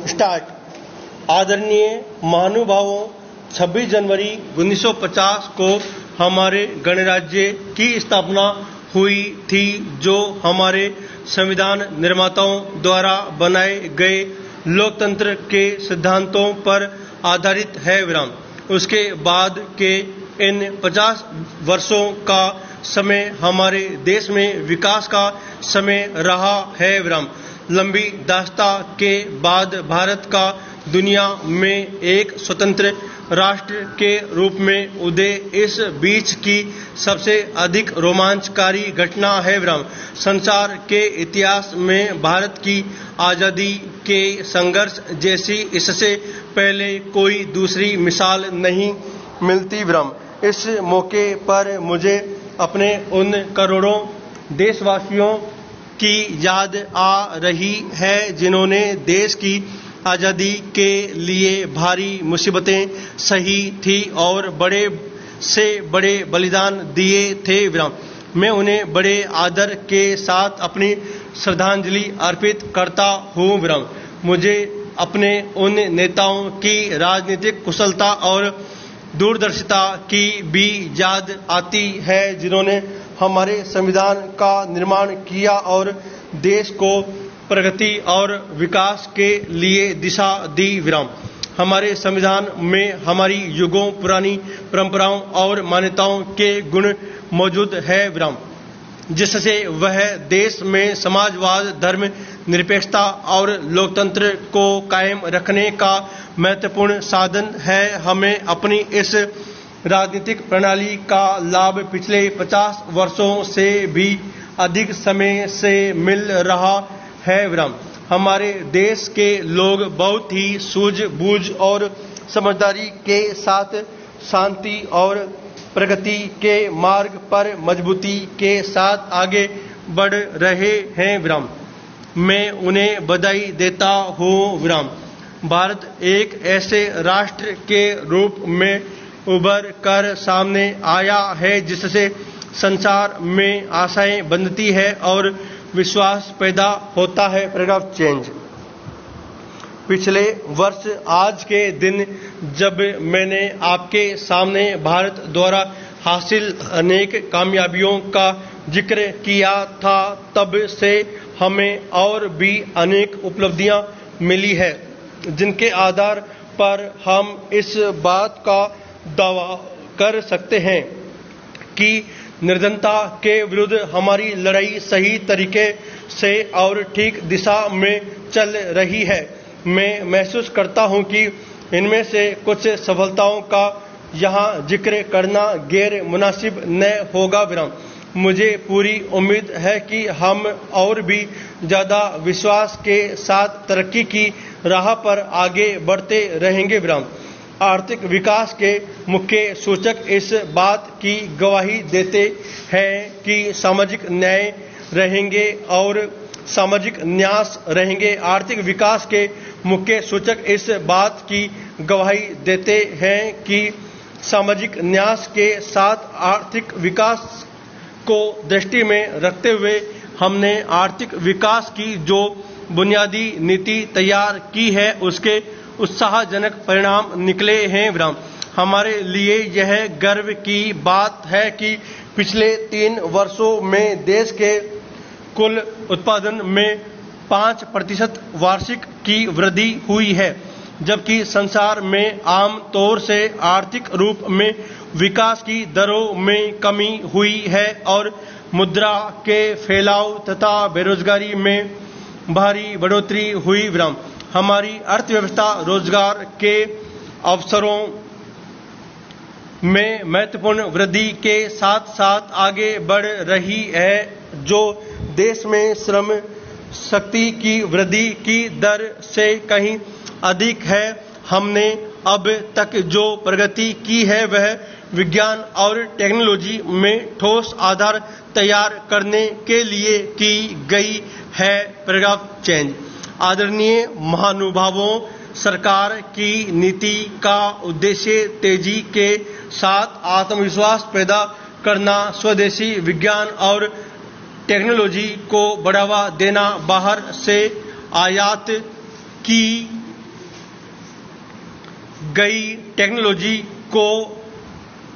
Start. आदरणीय महानुभावों, 26 जनवरी 1950 को हमारे गणराज्य की स्थापना हुई थी, जो हमारे संविधान निर्माताओं द्वारा बनाए गए लोकतंत्र के सिद्धांतों पर आधारित है। विराम। उसके बाद के इन 50 वर्षों का समय हमारे देश में विकास का समय रहा है। विराम। लंबी दास्ता के बाद भारत का दुनिया में एक स्वतंत्र राष्ट्र के रूप में उदय इस बीच की सबसे अधिक रोमांचकारी घटना है। विराम। संसार के इतिहास में भारत की आज़ादी के संघर्ष जैसी इससे पहले कोई दूसरी मिसाल नहीं मिलती। विराम। इस मौके पर मुझे अपने उन करोड़ों देशवासियों की याद आ रही है जिन्होंने देश की आज़ादी के लिए भारी मुसीबतें सही थी और बड़े से बड़े बलिदान दिए थे। विराम। मैं उन्हें बड़े आदर के साथ अपनी श्रद्धांजलि अर्पित करता हूँ। विराम। मुझे अपने उन नेताओं की राजनीतिक कुशलता और दूरदर्शिता की भी याद आती है जिन्होंने हमारे संविधान का निर्माण किया और देश को प्रगति और विकास के लिए दिशा दी। विराम। हमारे संविधान में हमारी युगों पुरानी परंपराओं और मान्यताओं के गुण मौजूद है। विराम। जिससे वह देश में समाजवाद, धर्म निरपेक्षता और लोकतंत्र को कायम रखने का महत्वपूर्ण साधन है। हमें अपनी इस राजनीतिक प्रणाली का लाभ पिछले 50 वर्षों से भी अधिक समय से मिल रहा है। विराम। हमारे देश के लोग बहुत ही सूझबूझ और समझदारी के साथ शांति और प्रगति के मार्ग पर मजबूती के साथ आगे बढ़ रहे हैं। विराम। मैं उन्हें बधाई देता हूँ। विराम। भारत एक ऐसे राष्ट्र के रूप में उभर कर सामने आया है जिससे संसार में आशाएं बंधती है और विश्वास पैदा होता है। Paragraph change. पिछले वर्ष आज के दिन जब मैंने आपके सामने भारत द्वारा हासिल अनेक कामयाबियों का जिक्र किया था, तब से हमें और भी अनेक उपलब्धियां मिली है जिनके आधार पर हम इस बात का दावा कर सकते हैं कि निर्धनता के विरुद्ध हमारी लड़ाई सही तरीके से और ठीक दिशा में चल रही है। मैं महसूस करता हूं कि इनमें से कुछ सफलताओं का यहाँ जिक्र करना गैर मुनासिब न होगा। विराम। मुझे पूरी उम्मीद है कि हम और भी ज़्यादा विश्वास के साथ तरक्की की राह पर आगे बढ़ते रहेंगे। विराम। आर्थिक विकास के मुख्य सूचक इस बात की गवाही देते हैं कि सामाजिक न्याय रहेंगे और सामाजिक न्यास रहेंगे। आर्थिक विकास के मुख्य सूचक इस बात की गवाही देते हैं कि सामाजिक न्यास के साथ आर्थिक विकास को दृष्टि में रखते हुए हमने आर्थिक विकास की जो बुनियादी नीति तैयार की है उसके उत्साहजनक परिणाम निकले हैं। विराम। हमारे लिए यह गर्व की बात है कि पिछले 3 वर्षों में देश के कुल उत्पादन में 5% वार्षिक की वृद्धि हुई है, जबकि संसार में आम तौर से आर्थिक रूप में विकास की दरों में कमी हुई है और मुद्रा के फैलाव तथा बेरोजगारी में भारी बढ़ोतरी हुई। विराम। हमारी अर्थव्यवस्था रोजगार के अवसरों में महत्वपूर्ण वृद्धि के साथ साथ आगे बढ़ रही है, जो देश में श्रम शक्ति की वृद्धि की दर से कहीं अधिक है। हमने अब तक जो प्रगति की है वह विज्ञान और टेक्नोलॉजी में ठोस आधार तैयार करने के लिए की गई है। Paragraph change. आदरणीय महानुभावों, सरकार की नीति का उद्देश्य तेजी के साथ आत्मविश्वास पैदा करना, स्वदेशी विज्ञान और टेक्नोलॉजी को बढ़ावा देना, बाहर से आयात की गई टेक्नोलॉजी को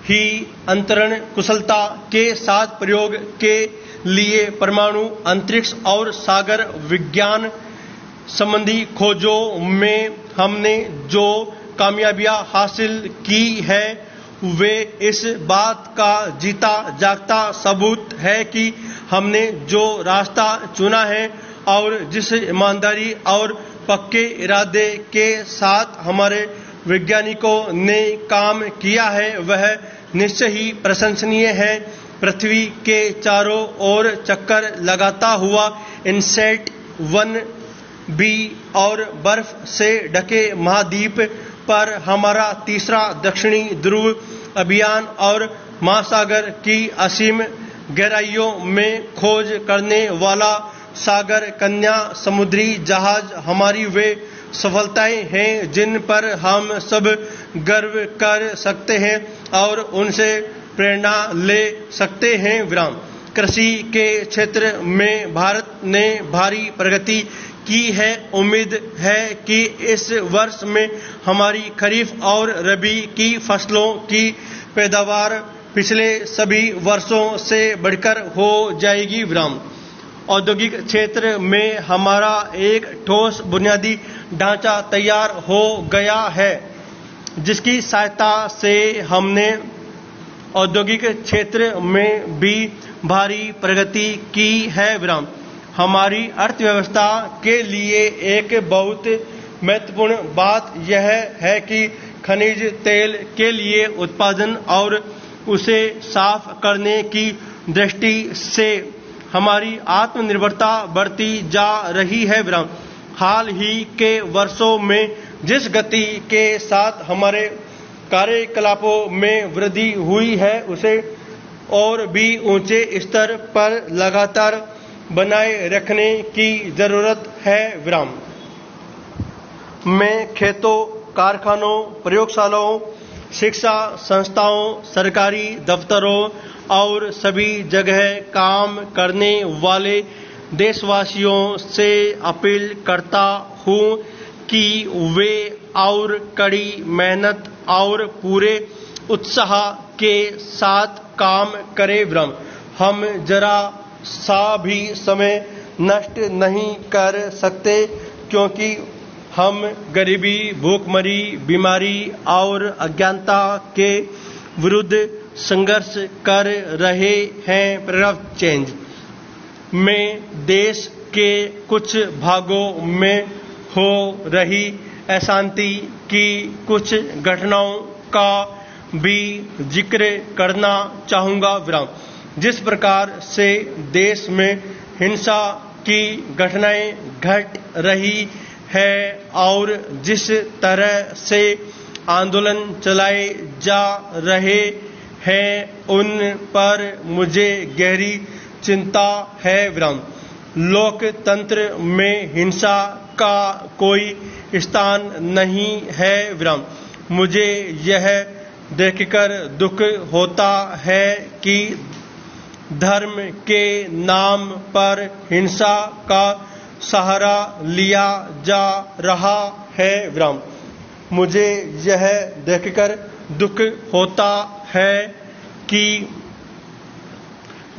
ही अंतरण कुशलता के साथ प्रयोग के लिए परमाणु, अंतरिक्ष और सागर विज्ञान संबंधी खोजों में हमने जो कामयाबियां हासिल की है वे इस बात का जीता जागता सबूत है कि हमने जो रास्ता चुना है और जिस ईमानदारी और पक्के इरादे के साथ हमारे वैज्ञानिकों ने काम किया है वह निश्चय ही प्रशंसनीय है। पृथ्वी के चारों ओर चक्कर लगाता हुआ इनसैट 1B और बर्फ से ढके महाद्वीप पर हमारा तीसरा दक्षिणी ध्रुव अभियान और महासागर की असीम गहराइयों में खोज करने वाला सागर कन्या समुद्री जहाज हमारी वे सफलताएं हैं जिन पर हम सब गर्व कर सकते हैं और उनसे प्रेरणा ले सकते हैं। विराम। कृषि के क्षेत्र में भारत ने भारी प्रगति की है। उम्मीद है कि इस वर्ष में हमारी खरीफ और रबी की फसलों की पैदावार पिछले सभी वर्षों से बढ़कर हो जाएगी। विराम। औद्योगिक क्षेत्र में हमारा एक ठोस बुनियादी ढांचा तैयार हो गया है जिसकी सहायता से हमने औद्योगिक क्षेत्र में भी भारी प्रगति की है। विराम। हमारी अर्थव्यवस्था के लिए एक बहुत महत्वपूर्ण बात यह है कि खनिज तेल के लिए उत्पादन और उसे साफ करने की दृष्टि से हमारी आत्मनिर्भरता बढ़ती जा रही है। विराम। हाल ही के वर्षों में जिस गति के साथ हमारे कार्यकलापों में वृद्धि हुई है उसे और भी ऊंचे स्तर पर लगातार बनाए रखने की जरूरत है। विराम। मैं खेतों, कारखानों, प्रयोगशालाओं, शिक्षा संस्थाओं, सरकारी दफ्तरों और सभी जगह काम करने वाले देशवासियों से अपील करता हूं कि वे और कड़ी मेहनत और पूरे उत्साह के साथ काम करें। विराम। हम जरा सा भी समय नष्ट नहीं कर सकते क्योंकि हम गरीबी, भूखमरी, बीमारी और अज्ञानता के विरुद्ध संघर्ष कर रहे हैं। पैराग्राफ चेंज में देश के कुछ भागों में हो रही अशांति की कुछ घटनाओं का भी जिक्र करना चाहूँगा। विराम। जिस प्रकार से देश में हिंसा की घटनाएं घट रही है और जिस तरह से आंदोलन चलाए जा रहे हैं उन पर मुझे गहरी चिंता है। विराम। लोकतंत्र में हिंसा का कोई स्थान नहीं है। विराम। मुझे यह देखकर दुख होता है कि धर्म के नाम पर हिंसा का सहारा लिया जा रहा है। विराम। मुझे यह देखकर दुख होता है कि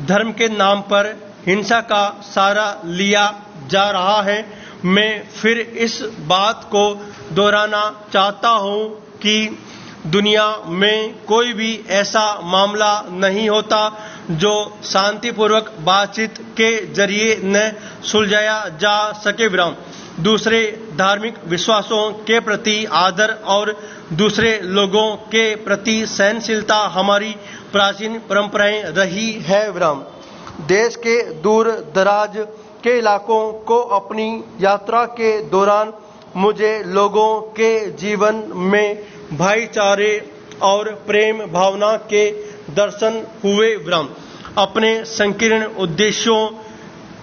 धर्म के नाम पर हिंसा का सहारा लिया जा रहा है। मैं फिर इस बात को दोहराना चाहता हूं कि दुनिया में कोई भी ऐसा मामला नहीं होता जो शांतिपूर्वक बातचीत के जरिए न सुलझाया जा सके। विराम। दूसरे धार्मिक विश्वासों के प्रति आदर और दूसरे लोगों के प्रति सहनशीलता हमारी प्राचीन परंपराएं रही है। विराम। देश के दूर दराज के इलाकों को अपनी यात्रा के दौरान मुझे लोगों के जीवन में भाईचारे और प्रेम भावना के दर्शन हुए। विराम। अपने संकीर्ण उद्देश्यों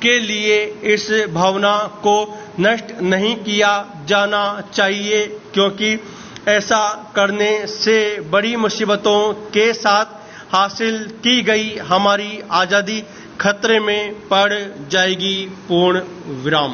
के लिए इस भावना को नष्ट नहीं किया जाना चाहिए क्योंकि ऐसा करने से बड़ी मुसीबतों के साथ हासिल की गई हमारी आज़ादी खतरे में पड़ जाएगी। पूर्ण विराम।